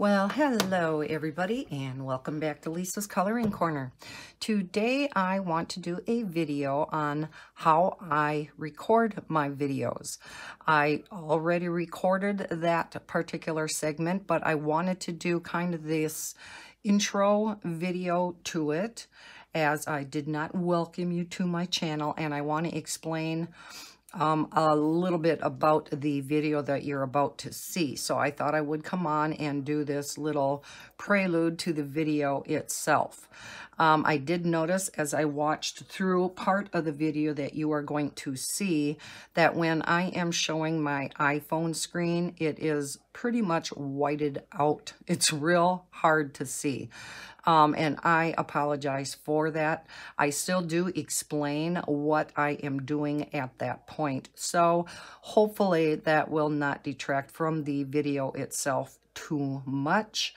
Well, hello everybody, and welcome back to Lisa's Coloring Corner. Today I want to do a video on how I record my videos. I already recorded that particular segment, but I wanted to do kind of this intro video to it, as I did not welcome you to my channel, and I want to explain a little bit about the video that you're about to see. So I thought I would come on and do this little prelude to the video itself. I did notice as I watched through part of the video that you are going to see that when I am showing my iPhone screen, it is pretty much whited out. It's real hard to see. And I apologize for that. I still do explain what I am doing at that point. So hopefully that will not detract from the video itself too much.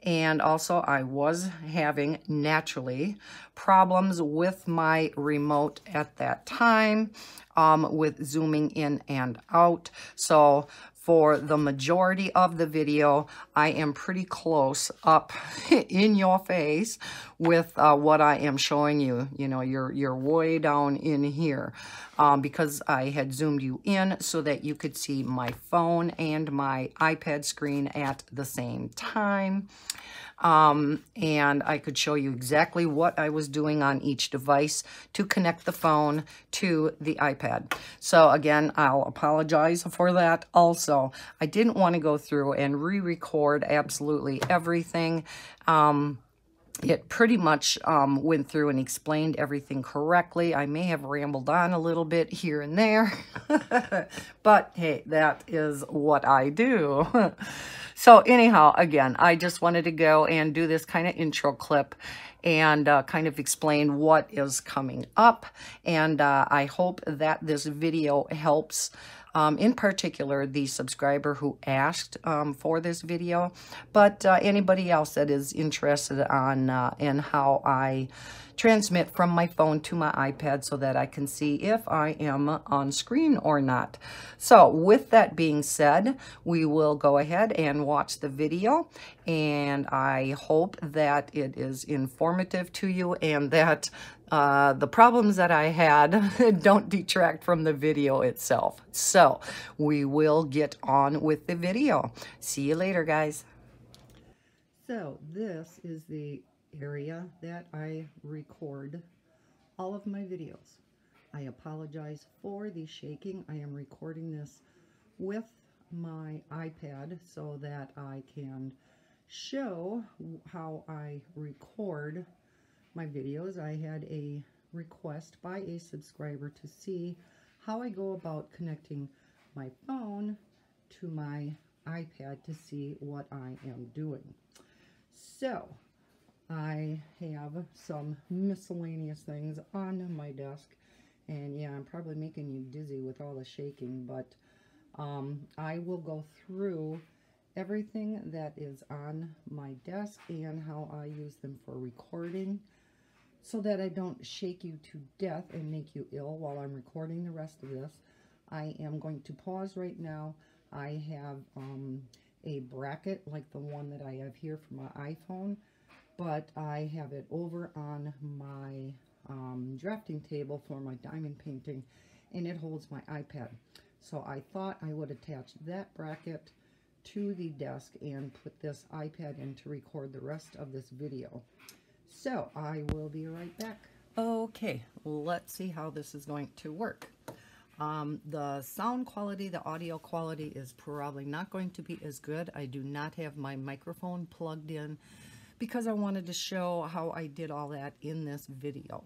And also I was having, naturally, problems with my remote at that time, with zooming in and out. So for the majority of the video, I am pretty close up in your face with what I am showing you. You know, you're way down in here because I had zoomed you in so that you could see my phone and my iPad screen at the same time. And I could show you exactly what I was doing on each device to connect the phone to the iPad. So again, I'll apologize for that also. I didn't want to go through and re-record absolutely everything. It pretty much went through and explained everything correctly. I may have rambled on a little bit here and there, but hey, that is what I do. So anyhow, again, I just wanted to go and do this kind of intro clip and kind of explain what is coming up. And I hope that this video helps, in particular, the subscriber who asked for this video, but anybody else that is interested on in how I transmit from my phone to my iPad so that I can see if I am on screen or not. So with that being said, we will go ahead and watch the video, and I hope that it is informative to you and that the problems that I had don't detract from the video itself. So we will get on with the video. See you later, guys. So this is the area that I record all of my videos. I apologize for the shaking. I am recording this with my iPad so that I can show how I record my videos. I had a request by a subscriber to see how I go about connecting my phone to my iPad to see what I am doing. So I have some miscellaneous things on my desk, and yeah, I'm probably making you dizzy with all the shaking, but I will go through everything that is on my desk and how I use them for recording so that I don't shake you to death and make you ill while I'm recording the rest of this. I am going to pause right now. I have a bracket like the one that I have here for my iPhone, but I have it over on my drafting table for my diamond painting, and it holds my iPad. So I thought I would attach that bracket to the desk and put this iPad in to record the rest of this video. So I will be right back. Okay, let's see how this is going to work. The sound quality, the audio quality is probably not going to be as good. I do not have my microphone plugged in because I wanted to show how I did all that in this video.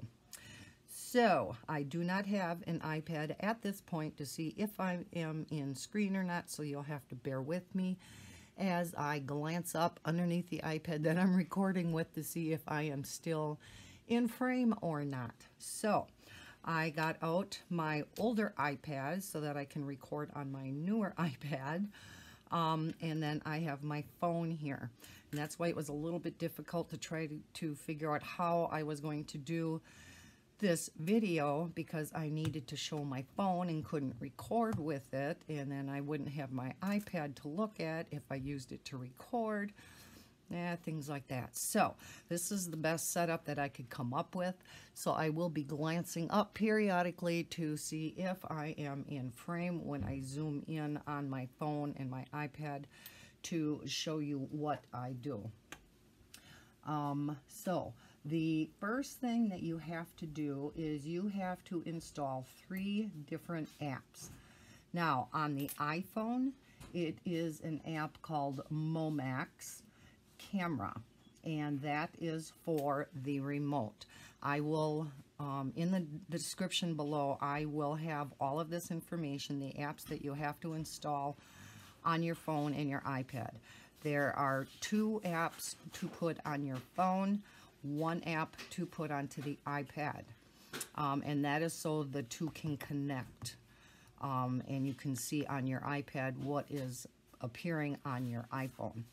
So I do not have an iPad at this point to see if I am in screen or not, so you'll have to bear with me as I glance up underneath the iPad that I'm recording with to see if I am still in frame or not. So I got out my older iPad so that I can record on my newer iPad. And then I have my phone here. And that's why it was a little bit difficult to try to figure out how I was going to do this video, because I needed to show my phone and couldn't record with it. And then I wouldn't have my iPad to look at if I used it to record. things like that. So this is the best setup that I could come up with. So I will be glancing up periodically to see if I am in frame when I zoom in on my phone and my iPad to show you what I do. So the first thing that you have to do is you have to install 3 different apps. Now on the iPhone, it is an app called Momax Camera, and that is for the remote. I will, in the description below, I will have all of this information, the apps that you have to install on your phone and your iPad. There are 2 apps to put on your phone, 1 app to put onto the iPad, and that is so the 2 can connect. And you can see on your iPad what is appearing on your iPhone.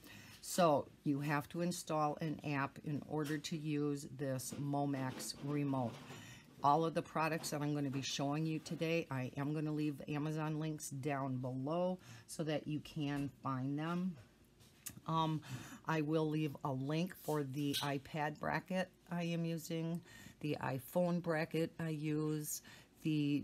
So you have to install an app in order to use this Momax remote. All of the products that I'm going to be showing you today, I am going to leave Amazon links down below so that you can find them. I will leave a link for the iPad bracket I am using, the iPhone bracket I use, the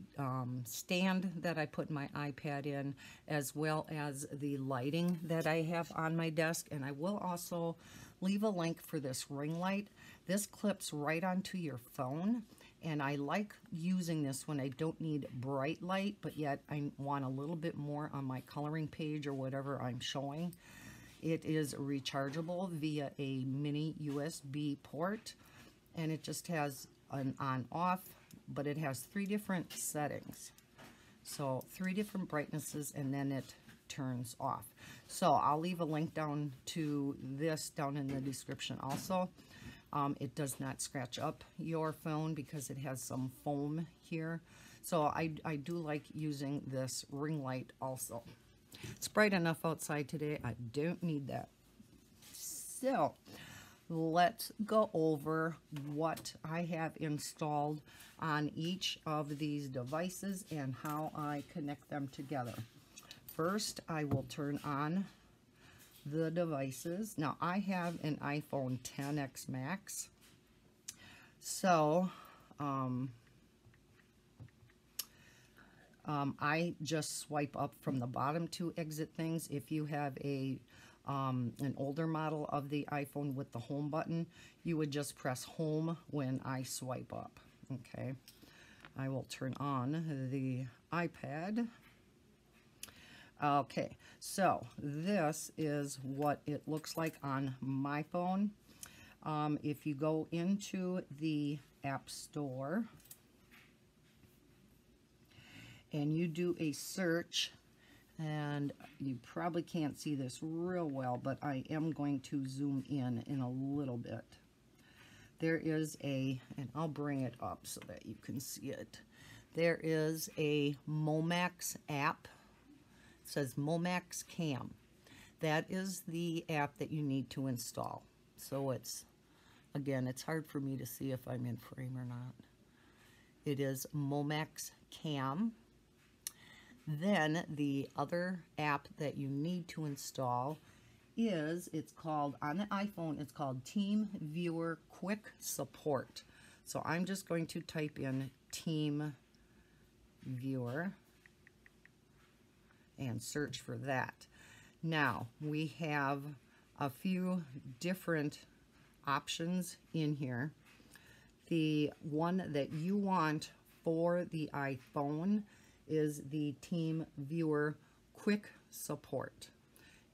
stand that I put my iPad in, as well as the lighting that I have on my desk. And I will also leave a link for this ring light. This clips right onto your phone, and I like using this when I don't need bright light, but yet I want a little bit more on my coloring page or whatever I'm showing. It is rechargeable via a mini USB port, and it just has an on-off, but it has 3 different settings. So 3 different brightnesses, and then it turns off. So I'll leave a link down to this down in the description also. It does not scratch up your phone because it has some foam here. So I do like using this ring light also. It's bright enough outside today, I don't need that. So let's go over what I have installed on each of these devices and how I connect them together. First, I will turn on the devices. Now, I have an iPhone XS Max. So, I just swipe up from the bottom to exit things. If you have an older model of the iPhone with the home button, you would just press home when I swipe up. Okay, I will turn on the iPad. Okay, so this is what it looks like on my phone. If you go into the App Store and you do a search, and you probably can't see this real well, but I am going to zoom in a little bit. There is and I'll bring it up so that you can see it. There is a Momax app. It says Momax Cam. That is the app that you need to install. So it's, again, it's hard for me to see if I'm in frame or not. It is Momax Cam. Then the other app that you need to install is, it's called, on the iPhone, it's called TeamViewer Quick Support. So I'm just going to type in TeamViewer and search for that. Now, we have a few different options in here. The one that you want for the iPhone is the TeamViewer Quick Support,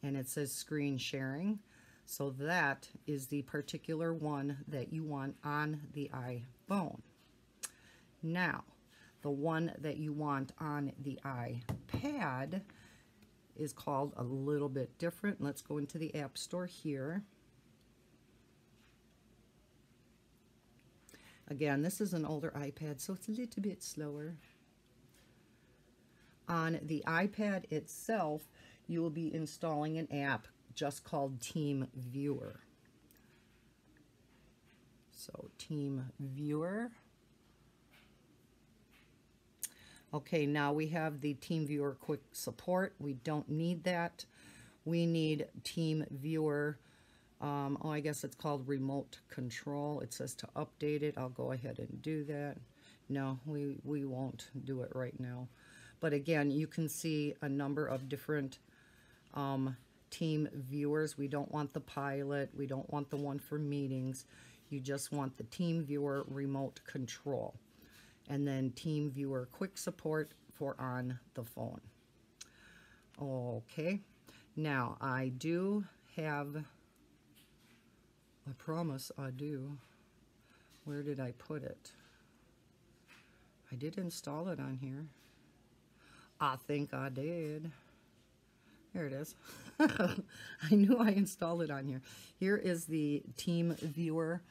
and it says screen sharing. So that is the particular one that you want on the iPhone. Now, the one that you want on the iPad is called a little bit different. Let's go into the App Store here. Again, this is an older iPad, so it's a little bit slower. On the iPad itself, you will be installing an app just called TeamViewer. So TeamViewer. Okay, now we have the TeamViewer Quick Support. We don't need that. We need TeamViewer Oh, I guess it's called remote control. It says to update it. I'll go ahead and do that. No, we won't do it right now. But again, you can see a number of different team viewers. We don't want the pilot. We don't want the one for meetings. You just want the team viewer remote control. And then team viewer quick support for on the phone. Okay. Now, I do have... I promise I do. Where did I put it? I did install it on here. I think I did. There it is. I knew I installed it on here. Here is the Team Viewer.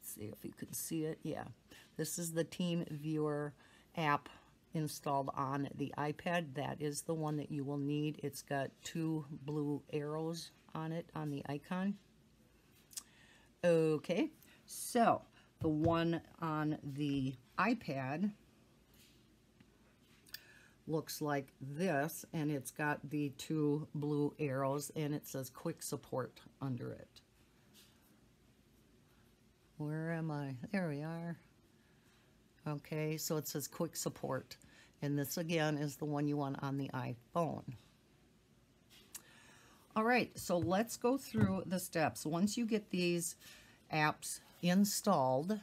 Let's see if you can see it. Yeah. This is the Team Viewer app installed on the iPad. That is the one that you will need. It's got 2 blue arrows on it on the icon. Okay, so the one on the iPad looks like this, and it's got the 2 blue arrows, and it says quick support under it. Where am I? There we are. Okay, so it says quick support, and this again is the one you want on the iPhone. All right, so let's go through the steps. Once you get these apps installed,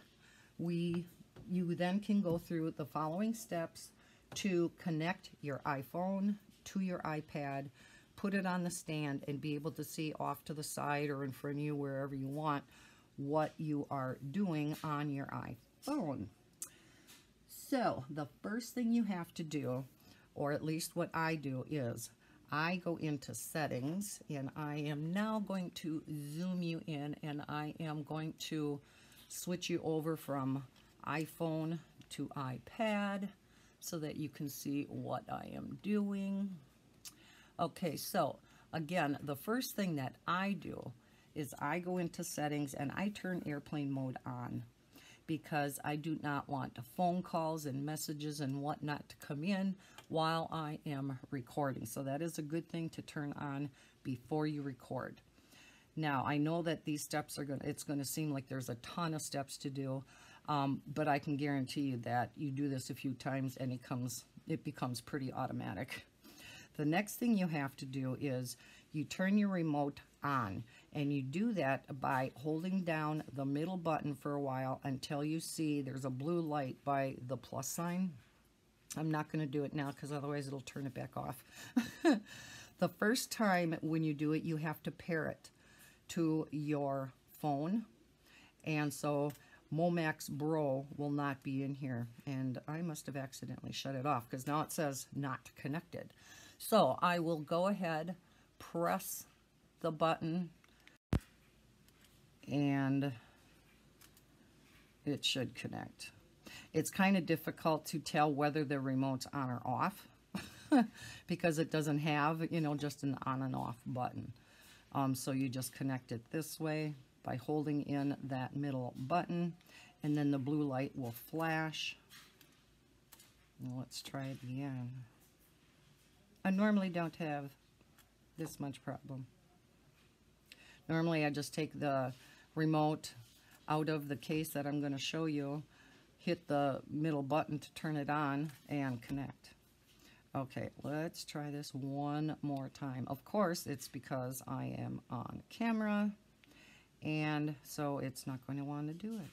you then can go through the following steps to connect your iPhone to your iPad, put it on the stand, and be able to see off to the side or in front of you, wherever you want, what you are doing on your iPhone. So the first thing you have to do, or at least what I do, is I go into settings, and I am now going to zoom you in, and I am going to switch you over from iPhone to iPad so that you can see what I am doing. Okay, so again, the first thing that I do is I go into settings and I turn airplane mode on, because I do not want phone calls and messages and whatnot to come in while I am recording. So that is a good thing to turn on before you record. Now, I know that these steps are it's going to seem like there's a ton of steps to do, but I can guarantee you that you do this a few times and it becomes pretty automatic. The next thing you have to do is you turn your remote on, and you do that by holding down the middle button for a while until you see there's a blue light by the plus sign. I'm not going to do it now because otherwise it'll turn it back off. The first time when you do it, you have to pair it to your phone, and so Momax Bro will not be in here, and I must have accidentally shut it off because now it says not connected. So I will go ahead, press the button, and it should connect. It's kind of difficult to tell whether the remote's on or off because it doesn't have, you know, just an on and off button. So you just connect it this way by holding in that middle button, and then the blue light will flash. Let's try it again. I normally don't have this much problem. Normally I just take the remote out of the case that I'm going to show you, hit the middle button to turn it on, and connect. Okay, let's try this one more time. Of course, it's because I am on camera, and so it's not going to want to do it.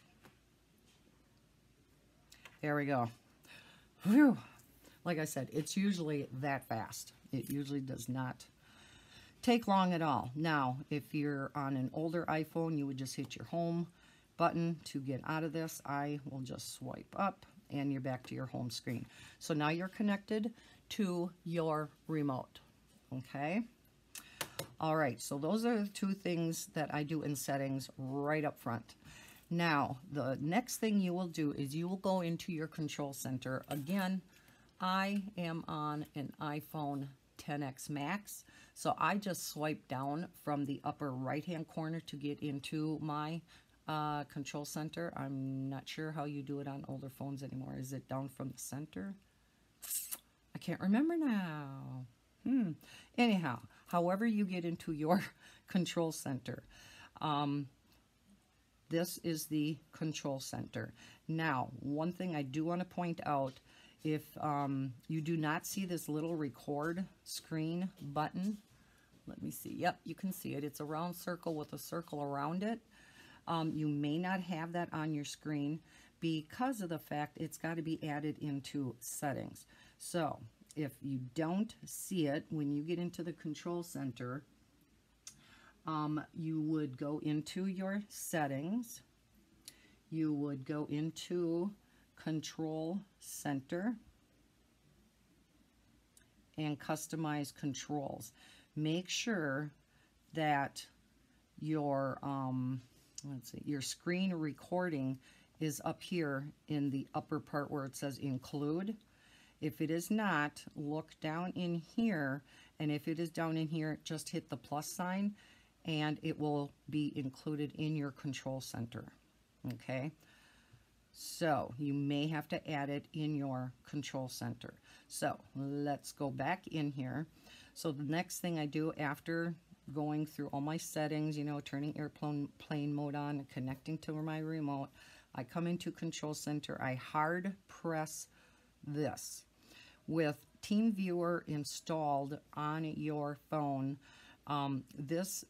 There we go. Whew. Like I said, it's usually that fast. It usually does not take long at all. Now, if you're on an older iPhone, you would just hit your home button to get out of this. I will just swipe up, and you're back to your home screen. So now you're connected to your remote. Okay? All right, so those are the 2 things that I do in settings right up front. Now, the next thing you will do is you will go into your control center. Again, I am on an iPhone XS Max, so I just swipe down from the upper right-hand corner to get into my control center. I'm not sure how you do it on older phones anymore. Is it down from the center? I can't remember now. Anyhow, however you get into your control center, This is the control center. Now, one thing I do want to point out, if you do not see this little record screen button, let me see. Yep, you can see it. It's a round circle with a circle around it. You may not have that on your screen because of the fact it's got to be added into settings. So if you don't see it when you get into the control center, you would go into your settings. You would go into control center and customize controls. Make sure that your let's see, your screen recording is up here in the upper part where it says include. If it is not, look down in here, and if it is down in here, just hit the plus sign and it will be included in your control center. Okay, so you may have to add it in your control center. So let's go back in here. So the next thing I do after going through all my settings, you know, turning airplane mode on, connecting to my remote, I come into control center, I hard press this. With TeamViewer installed on your phone,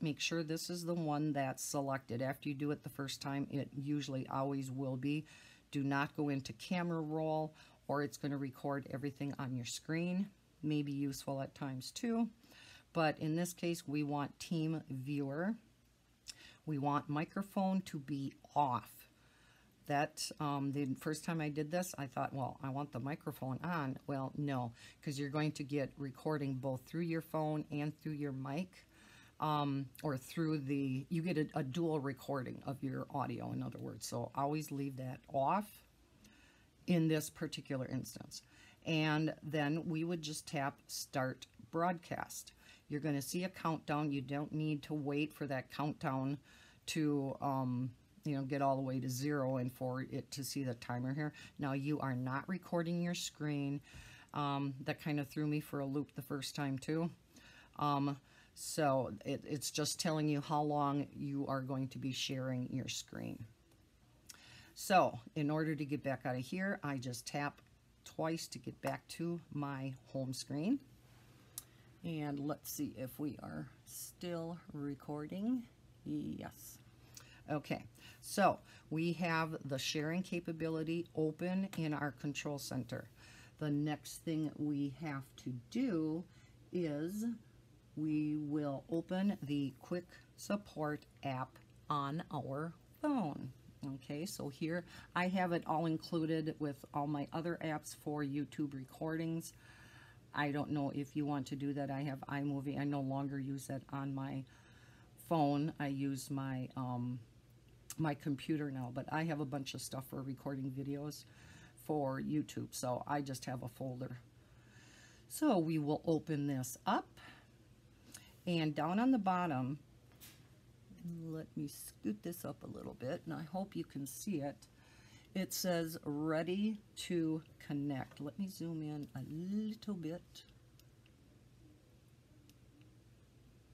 make sure this is the one that's selected. After you do it the first time, it usually always will be. Do not go into camera roll, or it's going to record everything on your screen. May be useful at times too. But in this case, we want TeamViewer. We want microphone to be off. That the first time I did this, I thought, well, I want the microphone on. Well, no, because you're going to get recording both through your phone and through your mic, or through you get a dual recording of your audio, in other words. So always leave that off in this particular instance. And then we would just tap Start Broadcast. You're going to see a countdown. You don't need to wait for that countdown to get all the way to 0 and for it to see the timer here. Now, you are not recording your screen. That kind of threw me for a loop the first time too. So it's just telling you how long you are going to be sharing your screen. So in order to get back out of here, I just tap twice to get back to my home screen. And let's see if we are still recording. Yes. Okay, so we have the sharing capability open in our control center. The next thing we have to do is we will open the Quick Support app on our phone. Okay, so here I have it all included with all my other apps for YouTube recordings. I don't know if you want to do that. I have iMovie. I no longer use that on my phone. I use my my computer now, but I have a bunch of stuff for recording videos for YouTube, so I just have a folder. So we will open this up, and down on the bottom, let me scoot this up a little bit, and I hope you can see it. It says ready to connect. Let me zoom in a little bit.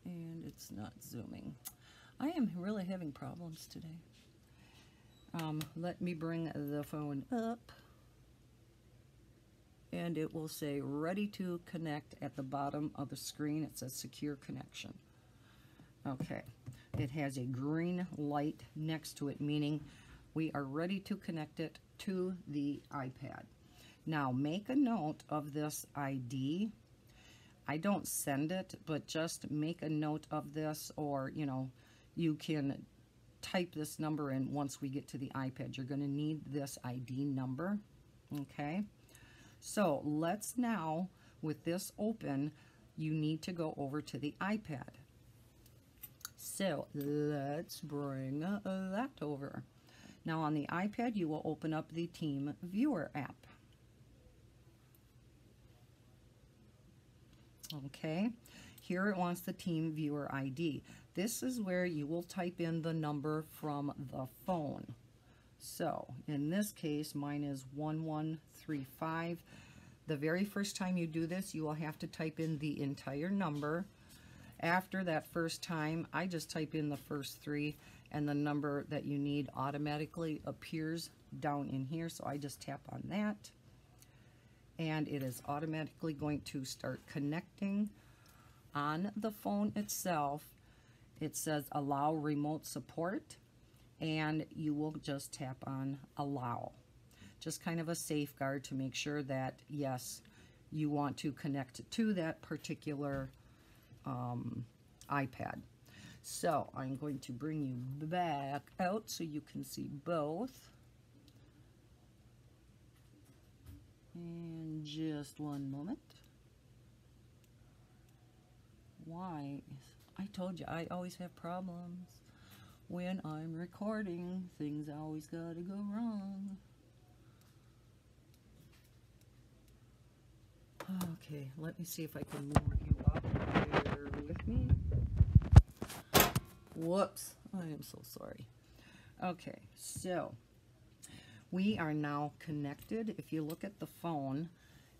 And it's not zooming. I am really having problems today. Let me bring the phone up. And it will say ready to connect at the bottom of the screen. It says secure connection. Okay. It has a green light next to it, meaning we are ready to connect it to the iPad. Now, make a note of this ID. I don't send it, but just make a note of this, or, you can type this number in once we get to the iPad. You're going to need this ID number, okay? So let's now, with this open, you need to go over to the iPad. So let's bring that over. Now on the iPad, you will open up the TeamViewer app. Okay, here it wants the TeamViewer ID. This is where you will type in the number from the phone. So in this case, mine is 1135. The very first time you do this, you will have to type in the entire number. After that first time, I just type in the first three, and the number that you need automatically appears down in here. So I just tap on that, and it is automatically going to start connecting. On the phone itself, it says allow remote support, and you will just tap on allow. Just kind of a safeguard to make sure that, yes, you want to connect to that particular iPad. So I'm going to bring you back out so you can see both. And just one moment. Why? I told you, I always have problems. When I'm recording, things always gotta go wrong. Okay, let me see if I can move you up. Bear with me. Whoops, I am so sorry. Okay, so we are now connected. If you look at the phone,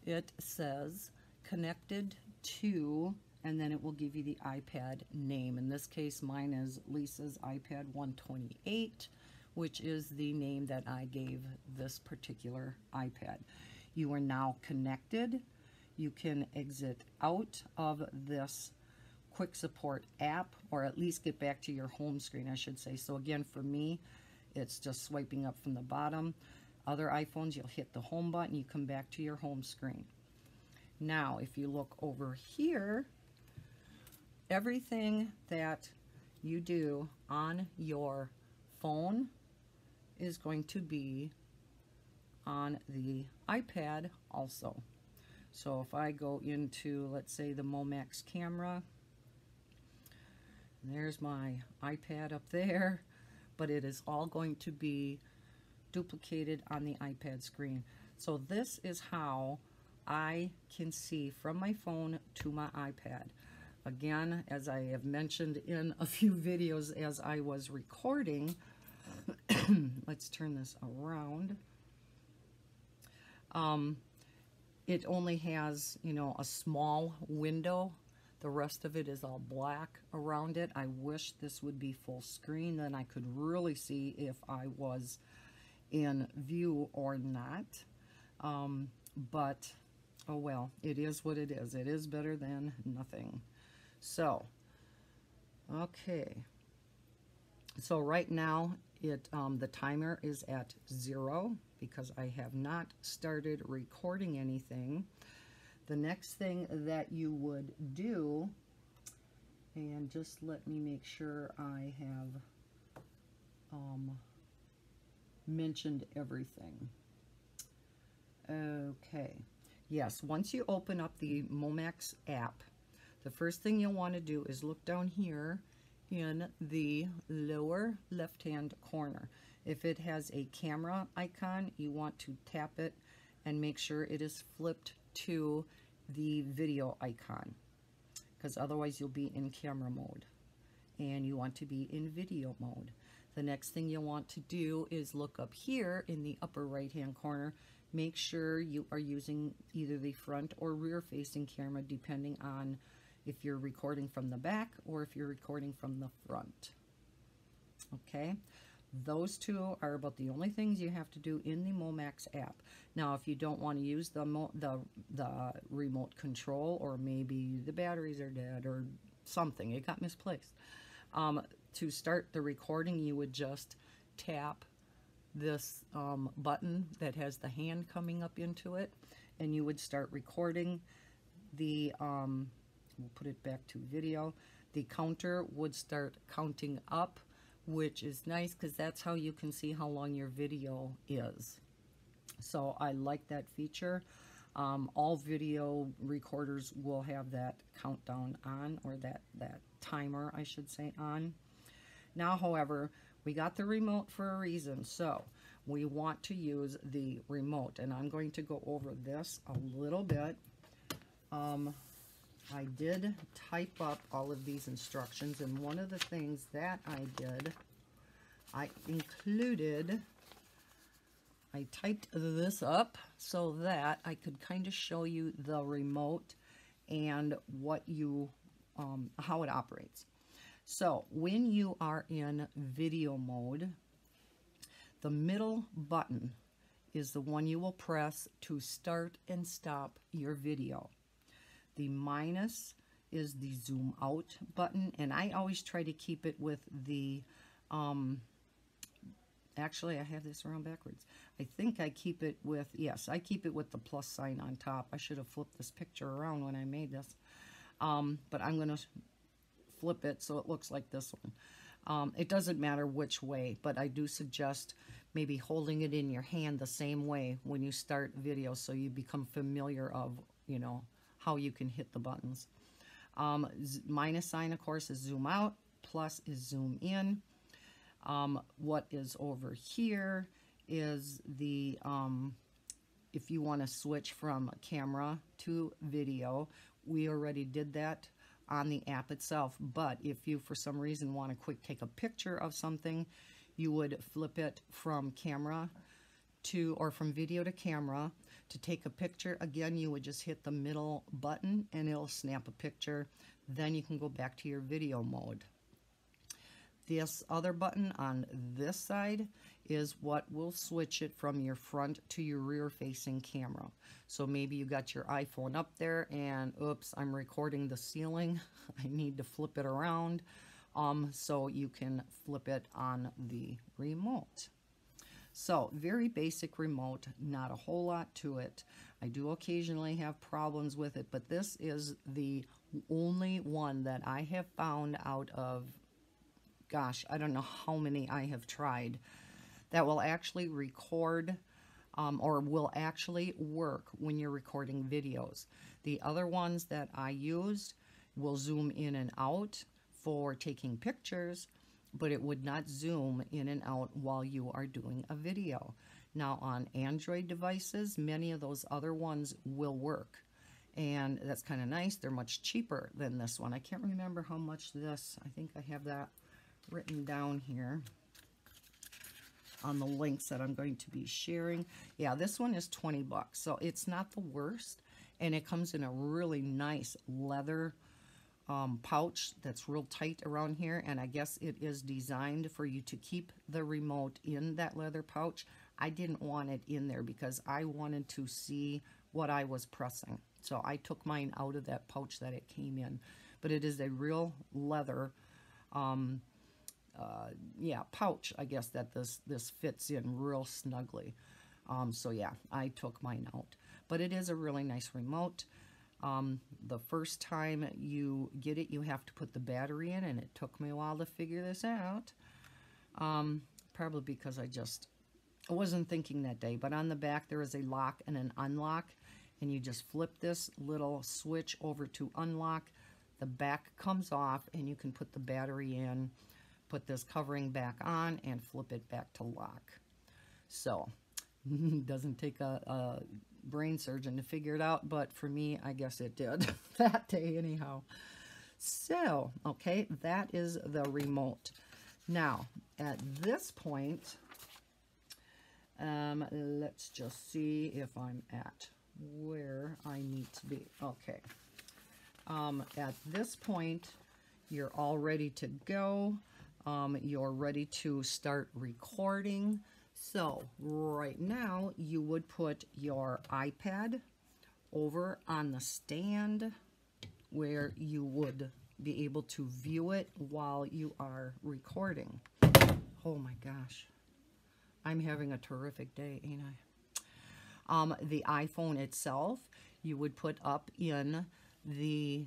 it says connected to, and then it will give you the iPad name. In this case, mine is Lisa's iPad 128, which is the name that I gave this particular iPad. You are now connected. You can exit out of this quick support app, or at least get back to your home screen, I should say. So again, for me, it's just swiping up from the bottom. Other iPhones, you'll hit the home button, you come back to your home screen. Now, if you look over here, everything that you do on your phone is going to be on the iPad also. So if I go into, let's say, the Momax camera, there's my iPad up there, but it is all going to be duplicated on the iPad screen. So this is how I can see from my phone to my iPad. Again, as I have mentioned in a few videos as I was recording, let's turn this around. It only has, you know, a small window. The rest of it is all black around it. I wish this would be full screen, then I could really see if I was in view or not. But, oh well, it is what it is. It is better than nothing. So, okay. So right now, the timer is at 0 because I have not started recording anything. The next thing that you would do, and just let me make sure I have mentioned everything. Okay. Yes, once you open up the Momax app, the first thing you'll want to do is look down here in the lower left-hand corner. If it has a camera icon, you want to tap it and make sure it is flipped to the video icon, because otherwise you'll be in camera mode and you want to be in video mode. The next thing you'll want to do is look up here in the upper right-hand corner. Make sure you are using either the front or rear-facing camera, depending on if you're recording from the back or if you're recording from the front. Okay, those two are about the only things you have to do in the Momax app. Now, if you don't want to use the remote control, or maybe the batteries are dead or something, it got misplaced, to start the recording, you would just tap this button that has the hand coming up into it, and you would start recording. The we'll put it back to video. The counter would start counting up, which is nice because that's how you can see how long your video is. So I like that feature. All video recorders will have that countdown on, or that timer, I should say, on. Now, however, we got the remote for a reason, so we want to use the remote, and I'm going to go over this a little bit. I did type up all of these instructions, and one of the things that I did, I typed this up so that I could kind of show you the remote and what you how it operates. So when you are in video mode, the middle button is the one you will press to start and stop your video. The minus is the zoom out button, and I always try to keep it with the, actually I have this around backwards. I think I keep it with, yes, I keep it with the plus sign on top. I should have flipped this picture around when I made this. But I'm going to flip it so it looks like this one. It doesn't matter which way, but I do suggest maybe holding it in your hand the same way when you start video so you become familiar of, you know, how you can hit the buttons. Minus sign, of course, is zoom out. Plus is zoom in. What is over here is the, if you want to switch from camera to video, we already did that on the app itself. But if you, for some reason, want to quick take a picture of something, you would flip it from camera to, or from video to camera. To take a picture, again, you would just hit the middle button and it'll snap a picture. Then you can go back to your video mode. This other button on this side is what will switch it from your front to your rear facing camera. So maybe you got your iPhone up there and oops, I'm recording the ceiling. I need to flip it around. So you can flip it on the remote. So very basic remote, not a whole lot to it. I do occasionally have problems with it, but this is the only one that I have found out of, gosh, I don't know how many I have tried, that will actually record or will actually work when you're recording videos. The other ones that I used will zoom in and out for taking pictures, but it would not zoom in and out while you are doing a video. Now on Android devices, many of those other ones will work. And that's kind of nice. They're much cheaper than this one. I can't remember how much this, I think I have that written down here on the links that I'm going to be sharing. Yeah, this one is 20 bucks. So it's not the worst. And it comes in a really nice leather pouch that's real tight around here, and I guess it is designed for you to keep the remote in that leather pouch. I didn't want it in there because I wanted to see what I was pressing, so I took mine out of that pouch that it came in. But it is a real leather yeah, pouch, I guess, that this fits in real snugly. So yeah, I took mine out, but it is a really nice remote. The first time you get it, you have to put the battery in, and it took me a while to figure this out. Probably because I wasn't thinking that day. But on the back, there is a lock and an unlock, and you just flip this little switch over to unlock. The back comes off, and you can put the battery in, put this covering back on, and flip it back to lock. So, doesn't take a brain surgeon to figure it out, but for me, I guess it did that day anyhow. So, okay, that is the remote. Now, at this point, let's just see if I'm at where I need to be. Okay. At this point, you're all ready to go. You're ready to start recording. So right now you would put your iPad over on the stand where you would be able to view it while you are recording. Oh my gosh, I'm having a terrific day, ain't I? The iPhone itself, you would put up in the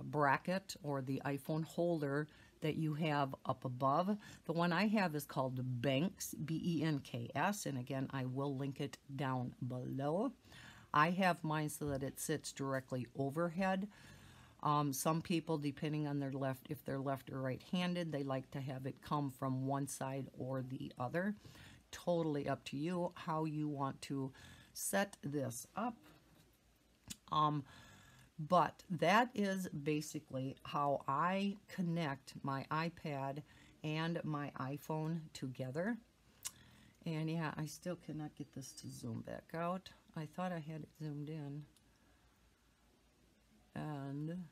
bracket or the iPhone holder that you have up above. The one I have is called Benks, B-E-N-K-S, and again, I will link it down below. I have mine so that it sits directly overhead. Some people, depending on if they're left or right-handed, they like to have it come from one side or the other. Totally up to you how you want to set this up. But that is basically how I connect my iPad and my iPhone together. And yeah, I still cannot get this to zoom back out. I thought I had it zoomed in. And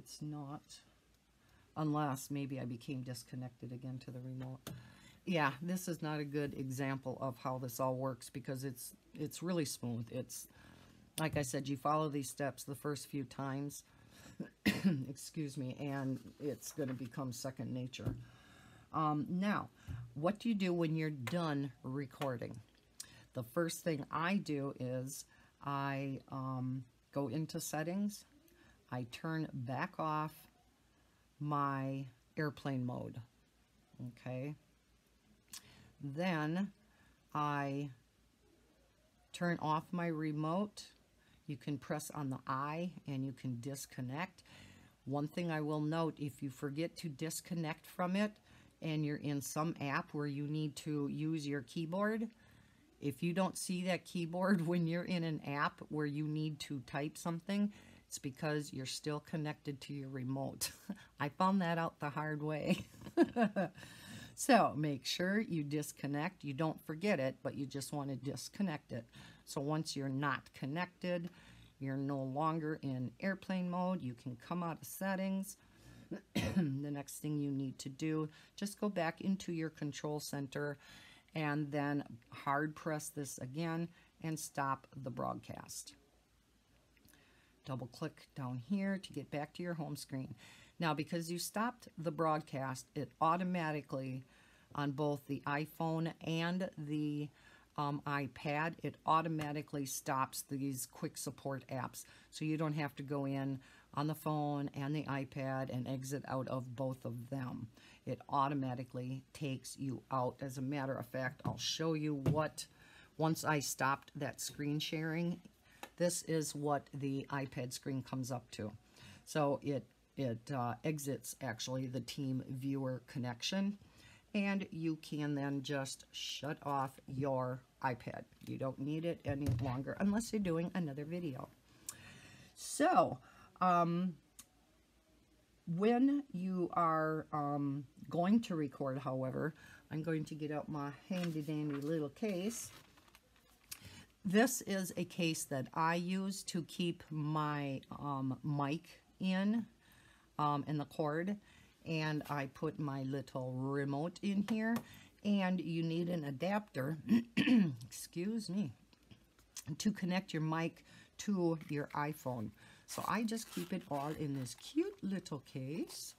it's not. Unless maybe I became disconnected again to the remote. Yeah, this is not a good example of how this all works because it's really smooth. It's, like I said, you follow these steps the first few times, excuse me, and it's going to become second nature. Now, what do you do when you're done recording? The first thing I do is I go into settings, I turn back off my airplane mode, okay? Then I turn off my remote. You can press on the I and you can disconnect. One thing I will note, if you forget to disconnect from it and you're in some app where you need to use your keyboard, if you don't see that keyboard when you're in an app where you need to type something, it's because you're still connected to your remote. I found that out the hard way. So make sure you disconnect. You don't forget it, but you just want to disconnect it. So once you're not connected, you're no longer in airplane mode, you can come out of settings. The next thing you need to do, just go back into your control center and then hard press this again and stop the broadcast. Double click down here to get back to your home screen. Now, because you stopped the broadcast, it automatically, on both the iPhone and the iPad, it automatically stops these quick support apps. So you don't have to go in on the phone and the iPad and exit out of both of them. It automatically takes you out. As a matter of fact, I'll show you what, once I stopped that screen sharing, this is what the iPad screen comes up to. So it exits actually the Team Viewer connection, and you can then just shut off your iPad. You don't need it any longer unless you're doing another video. So when you are going to record, however, I'm going to get out my handy dandy little case. This is a case that I use to keep my mic in the cord, and I put my little remote in here, and you need an adapter excuse me, to connect your mic to your iPhone. So I just keep it all in this cute little case.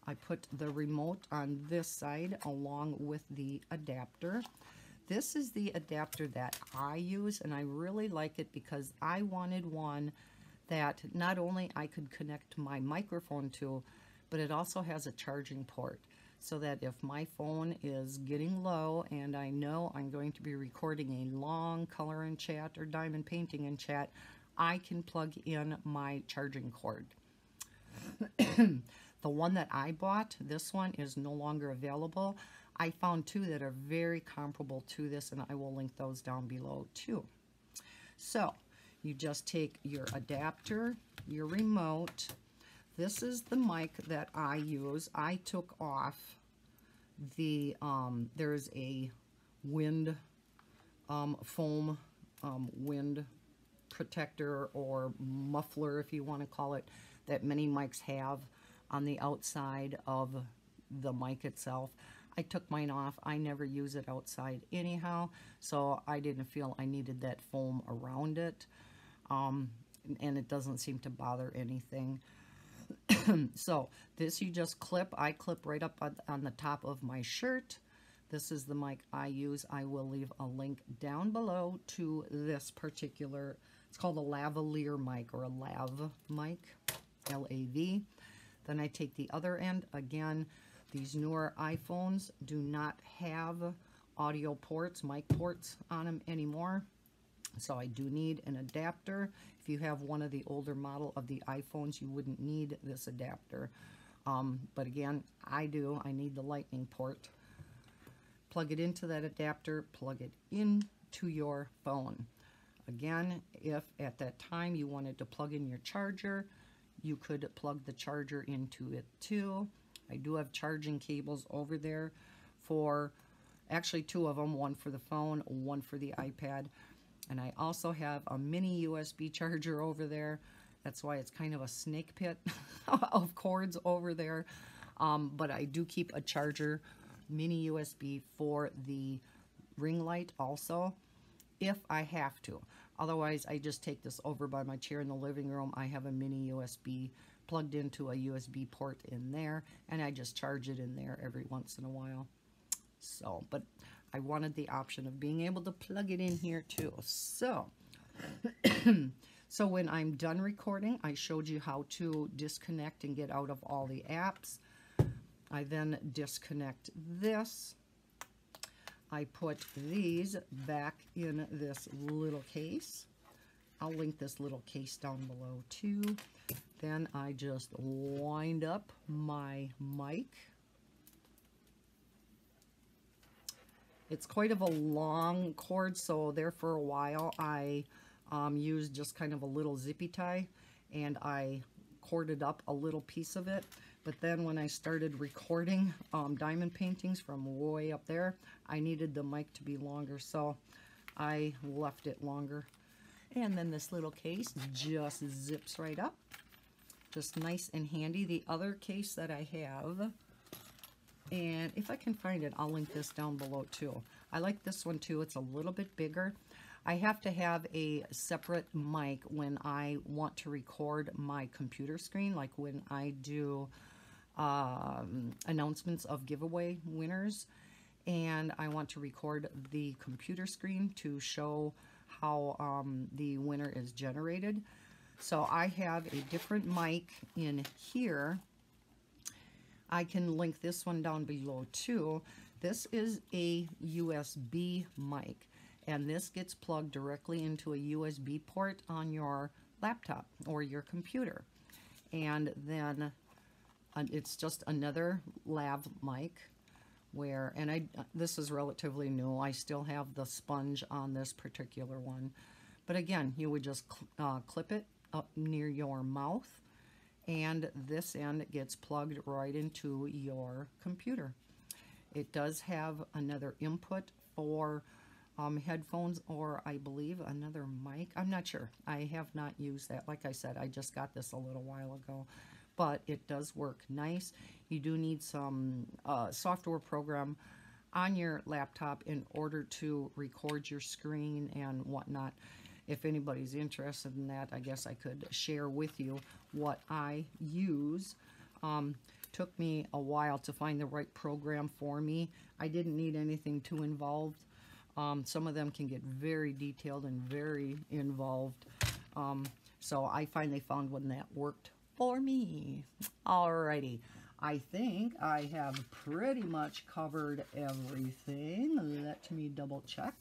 I put the remote on this side along with the adapter. This is the adapter that I use, and I really like it because I wanted one that not only I could connect my microphone to, but it also has a charging port, so that if my phone is getting low and I know I'm going to be recording a long color and chat or diamond painting and chat, I can plug in my charging cord. The one that I bought, this one, is no longer available. I found two that are very comparable to this, and I will link those down below too. So you just take your adapter, your remote. This is the mic that I use. I took off the, there's a wind foam wind protector or muffler, if you want to call it, that many mics have on the outside of the mic itself. I took mine off. I never use it outside anyhow, so I didn't feel I needed that foam around it, and it doesn't seem to bother anything. So this you just clip. I clip right up on the top of my shirt. This is the mic I use. I will leave a link down below to this particular, it's called a lavalier mic, or a lav mic, L-A-V. Then I take the other end. Again, these newer iPhones do not have audio ports, mic ports on them anymore. So I do need an adapter. If you have one of the older model of the iPhones, you wouldn't need this adapter. But again, I do. I need the lightning port. Plug it into that adapter, plug it into your phone. Again, if at that time you wanted to plug in your charger, you could plug the charger into it too. I do have charging cables over there for, actually two of them, one for the phone, one for the iPad. And I also have a mini USB charger over there That's why it's kind of a snake pit of cords over there. But I do keep a charger, mini USB for the ring light also, if I have to. Otherwise, I just take this over by my chair in the living room. I have a mini USB plugged into a USB port in there, and I just charge it in there every once in a while. So, but I wanted the option of being able to plug it in here too. So, so when I'm done recording, I showed you how to disconnect and get out of all the apps. I then disconnect this. I put these back in this little case. I'll link this little case down below too. Then I just wind up my mic. It's quite of a long cord, so there for a while I used just kind of a little zippy tie, and I corded up a little piece of it. But then when I started recording diamond paintings from way up there, I needed the mic to be longer, so I left it longer. And then this little case just zips right up. Just nice and handy. The other case that I have, and if I can find it, I'll link this down below too. I like this one too. It's a little bit bigger. I have to have a separate mic when I want to record my computer screen, like when I do announcements of giveaway winners, and I want to record the computer screen to show how the winner is generated. So I have a different mic in here. I can link this one down below too. This is a USB mic, and this gets plugged directly into a USB port on your laptop or your computer. And then it's just another lav mic where, and this is relatively new. I still have the sponge on this particular one. But again, you would just clip it up near your mouth, and this end gets plugged right into your computer. It does have another input for headphones, or I believe another mic. I'm not sure. I have not used that. Like I said, I just got this a little while ago, but it does work nice. You do need some software program on your laptop in order to record your screen and whatnot. If anybody's interested in that, I guess I could share with you what I use. Took me a while to find the right program for me. I didn't need anything too involved. Some of them can get very detailed and very involved. So I finally found one that worked for me. Alrighty. I think I have pretty much covered everything. Let me double check.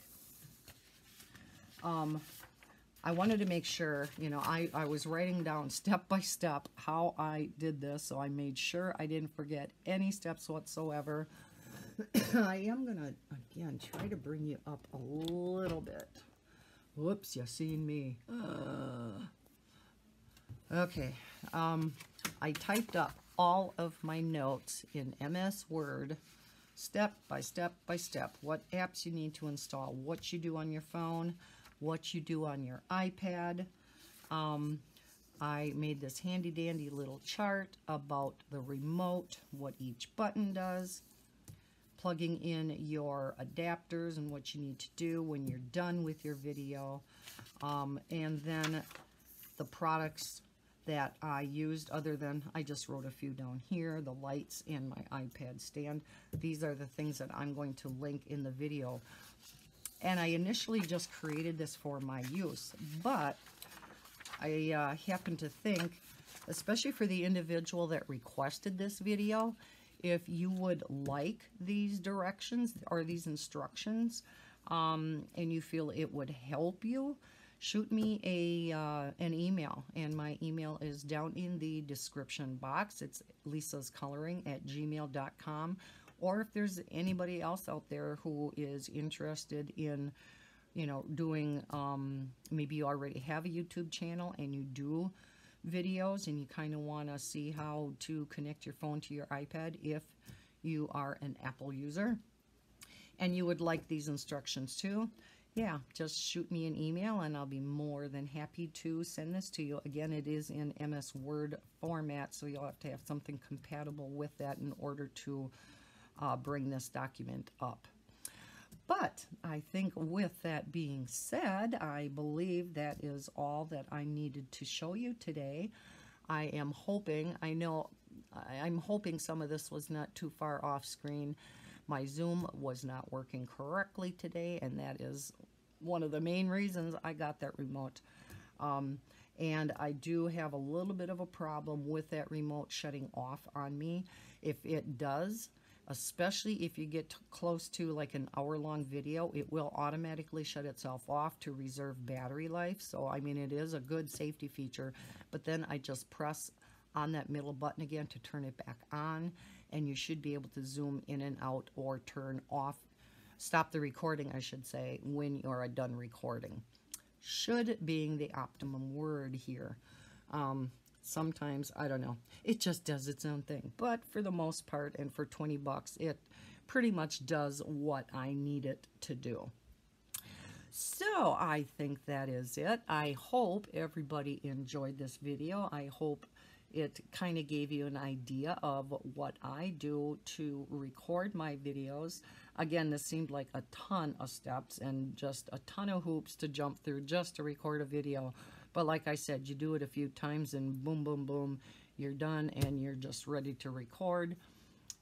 I wanted to make sure, you know, I was writing down step by step how I did this, so I made sure I didn't forget any steps whatsoever. I am going to, again, try to bring you up a little bit. Whoops, you seen me. Okay, I typed up all of my notes in MS Word, step by step by step, what apps you need to install, what you do on your phone, what you do on your iPad. I made this handy dandy little chart about the remote, what each button does, plugging in your adapters and what you need to do when you're done with your video, and then the products that I used, other than I just wrote a few down here, the lights and my iPad stand. These are the things that I'm going to link in the video. And I initially just created this for my use, but I happen to think, especially for the individual that requested this video, if you would like these directions or these instructions, and you feel it would help you, shoot me an email, and my email is down in the description box. It's lisascoloring@gmail.com. Or if there's anybody else out there who is interested in, you know, doing, maybe you already have a YouTube channel and you do videos and you kind of want to see how to connect your phone to your iPad if you are an Apple user and you would like these instructions too, yeah, just shoot me an email and I'll be more than happy to send this to you. Again, it is in MS Word format, so you'll have to have something compatible with that in order to bring this document up. But I think with that being said, I believe that is all that I needed to show you today. I am hoping, I'm hoping some of this was not too far off screen. My Zoom was not working correctly today, and that is one of the main reasons I got that remote. And I do have a little bit of a problem with that remote shutting off on me. If it does, especially if you get close to like an hour-long video, it will automatically shut itself off to reserve battery life. So, I mean, it is a good safety feature, but then I just press on that middle button again to turn it back on, and you should be able to zoom in and out or turn off, stop the recording, I should say, when you're done recording. Should being the optimum word here. Sometimes, I don't know, it just does its own thing. But for the most part, and for 20 bucks, it pretty much does what I need it to do. So I think that is it. I hope everybody enjoyed this video. I hope it kind of gave you an idea of what I do to record my videos. Again, this seemed like a ton of steps and just a ton of hoops to jump through just to record a video. But like I said, you do it a few times and boom, boom, boom, you're done and you're just ready to record,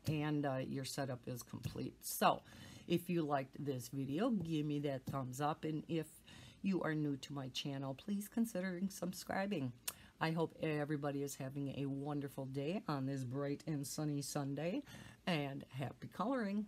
and your setup is complete. So if you liked this video, give me that thumbs up, and if you are new to my channel, please consider subscribing. I hope everybody is having a wonderful day on this bright and sunny Sunday, and happy coloring.